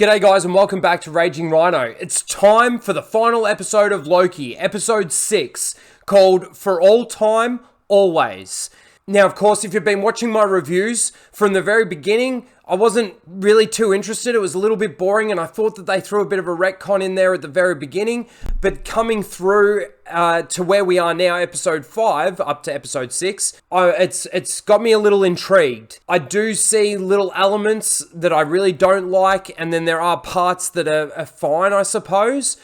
G'day guys and welcome back to Raging Rhino. It's time for the final episode of Loki, episode 6, called For All Time, Always. Now, of course, if you've been watching my reviews from the very beginning, I wasn't really too interested. It was a little bit boring and I thought that they threw a bit of a retcon in there at the very beginning. But coming through to where we are now, episode 5, up to episode 6, it's got me a little intrigued. I do see little elements that I really don't like, and then there are parts that are fine, I suppose.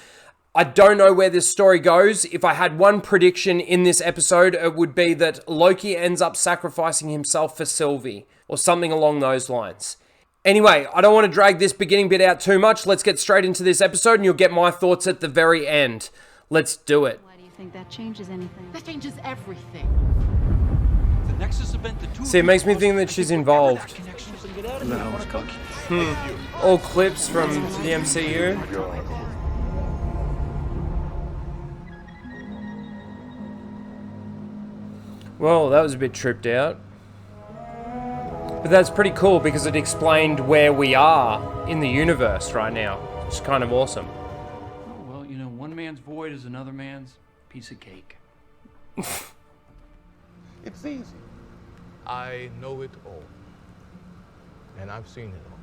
I don't know where this story goes. If I had one prediction in this episode, it would be that Loki ends up sacrificing himself for Sylvie, or something along those lines. Anyway, I don't want to drag this beginning bit out too much. Let's get straight into this episode and you'll get my thoughts at the very end. Let's do it. Why do you think that changes anything? That changes everything. The Nexus event, the two See, it makes me think that she's involved. No. All clips from the MCU. Well, that was a bit tripped out. But that's pretty cool because it explained where we are in the universe right now. It's kind of awesome. Oh, well, you know, one man's void is another man's piece of cake. It's easy. I know it all. And I've seen it all.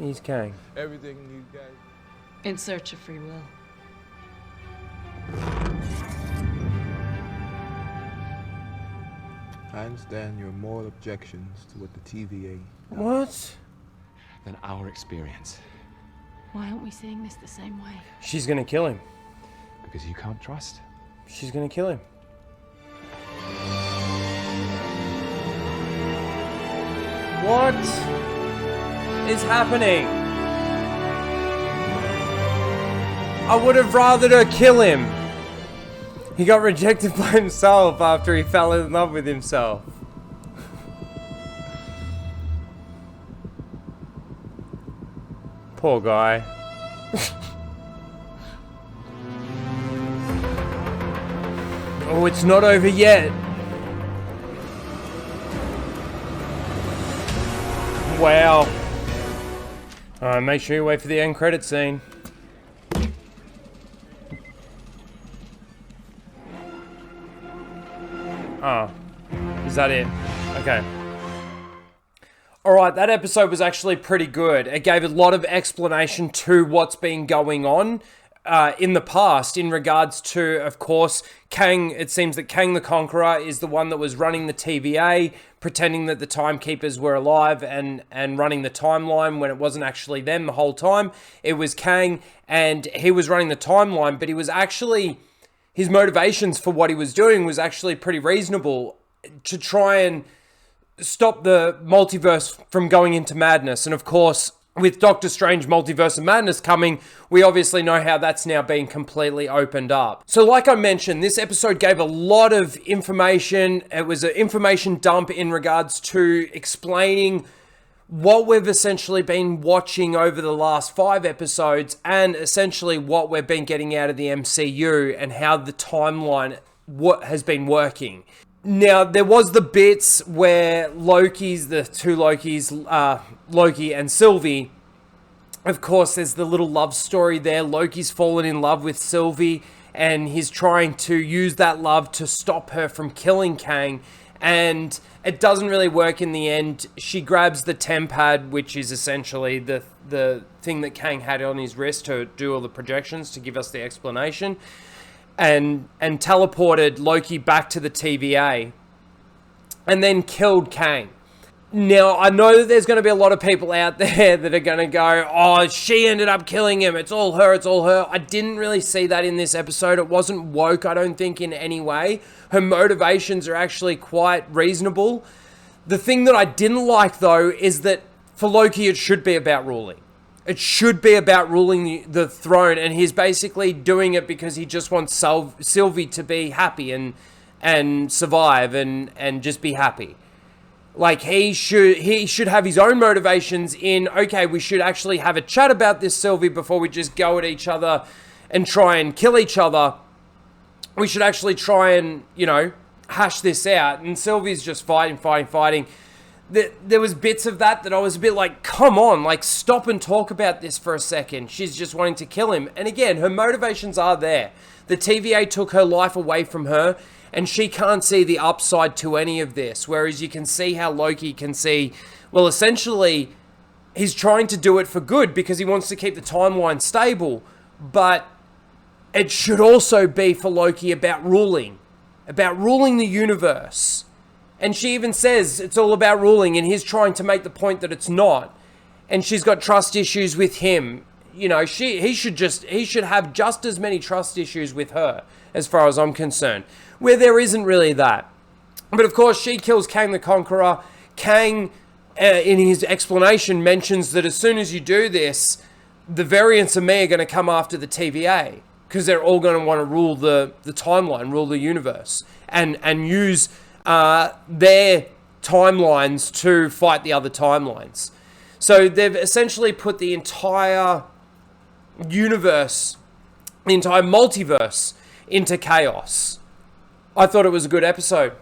He's Kang. Everything you guys... In search of free will. I understand your moral objections to what the TVA... What? Than our experience. Why aren't we seeing this the same way? She's gonna kill him. Because you can't trust. She's gonna kill him. What is happening? I would have rathered her kill him. He got rejected by himself after he fell in love with himself. Poor guy. Oh, it's not over yet. Wow. Alright, make sure you wait for the end credit scene. Oh, is that it? Okay. Alright, that episode was actually pretty good. It gave a lot of explanation to what's been going on in the past in regards to, of course, Kang. It seems that Kang the Conqueror is the one that was running the TVA, pretending that the Timekeepers were alive and running the timeline when it wasn't actually them the whole time. It was Kang and he was running the timeline, but he was actually... His motivations for what he was doing was actually pretty reasonable, to try and stop the multiverse from going into madness. And of course, with Doctor Strange Multiverse of Madness coming, we obviously know how that's now being completely opened up. So like I mentioned, this episode gave a lot of information. It was an information dump in regards to explaining what we've essentially been watching over the last 5 episodes, and essentially what we've been getting out of the MCU and how the timeline has been working. Now, there was the bits where the two Lokis, Loki and Sylvie, of course, there's the little love story there. Loki's fallen in love with Sylvie and he's trying to use that love to stop her from killing Kang. And it doesn't really work in the end. She grabs the tempad, which is essentially the thing that Kang had on his wrist to do all the projections, to give us the explanation, and teleported Loki back to the TVA, and then killed Kang. Now, I know that there's going to be a lot of people out there that are going to go, oh, she ended up killing him. It's all her. It's all her. I didn't really see that in this episode. It wasn't woke, I don't think, in any way. Her motivations are actually quite reasonable. The thing that I didn't like, though, is that for Loki, it should be about ruling. It should be about ruling the throne, and he's basically doing it because he just wants Sylvie to be happy and survive and just be happy. Like, he should have his own motivations in, okay, we should actually have a chat about this, Sylvie, before we just go at each other and try and kill each other. We should actually try and, you know, hash this out. And Sylvie's just fighting. there was bits of that I was a bit like, come on, like, stop and talk about this for a second. She's just wanting to kill him. And again, her motivations are there. The TVA took her life away from her, and she can't see the upside to any of this. Whereas you can see how Loki can see, well, essentially, he's trying to do it for good because he wants to keep the timeline stable. But it should also be for Loki about ruling the universe. And she even says it's all about ruling, and he's trying to make the point that it's not. And she's got trust issues with him. You know, he should have just as many trust issues with her, as far as I'm concerned, where there isn't really that. But of course, she kills Kang the Conqueror. Kang, in his explanation, mentions that as soon as you do this, the variants of me are going to come after the TVA, because they're all going to want to rule the timeline, rule the universe, and use their timelines to fight the other timelines. So they've essentially put the entire universe, the entire multiverse, into chaos. I thought it was a good episode.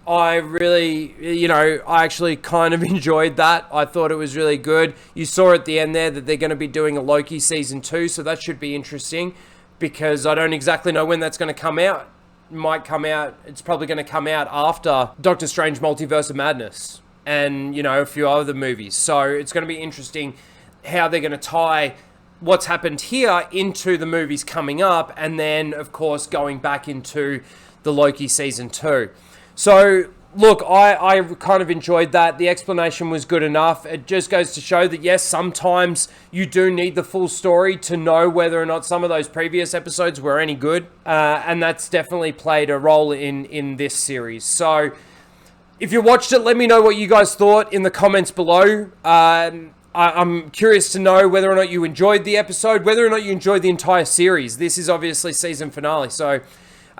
I really, I actually kind of enjoyed that. I thought it was really good. You saw at the end there that they're going to be doing a Loki season 2, so that should be interesting, because I don't exactly know when that's going to come out. It's probably going to come out after Doctor Strange Multiverse of Madness and, a few other movies. So it's going to be interesting how they're going to tie what's happened here into the movies coming up, and then, of course, going back into the Loki season 2. So, look, I kind of enjoyed that. The explanation was good enough. It just goes to show that, yes, sometimes you do need the full story to know whether or not some of those previous episodes were any good. And that's definitely played a role in this series. So, if you watched it, let me know what you guys thought in the comments below. I'm curious to know whether or not you enjoyed the episode, whether or not you enjoyed the entire series. This is obviously season finale, so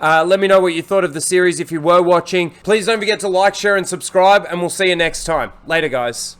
let me know what you thought of the series if you were watching. Please don't forget to like, share, and subscribe, and we'll see you next time. Later, guys.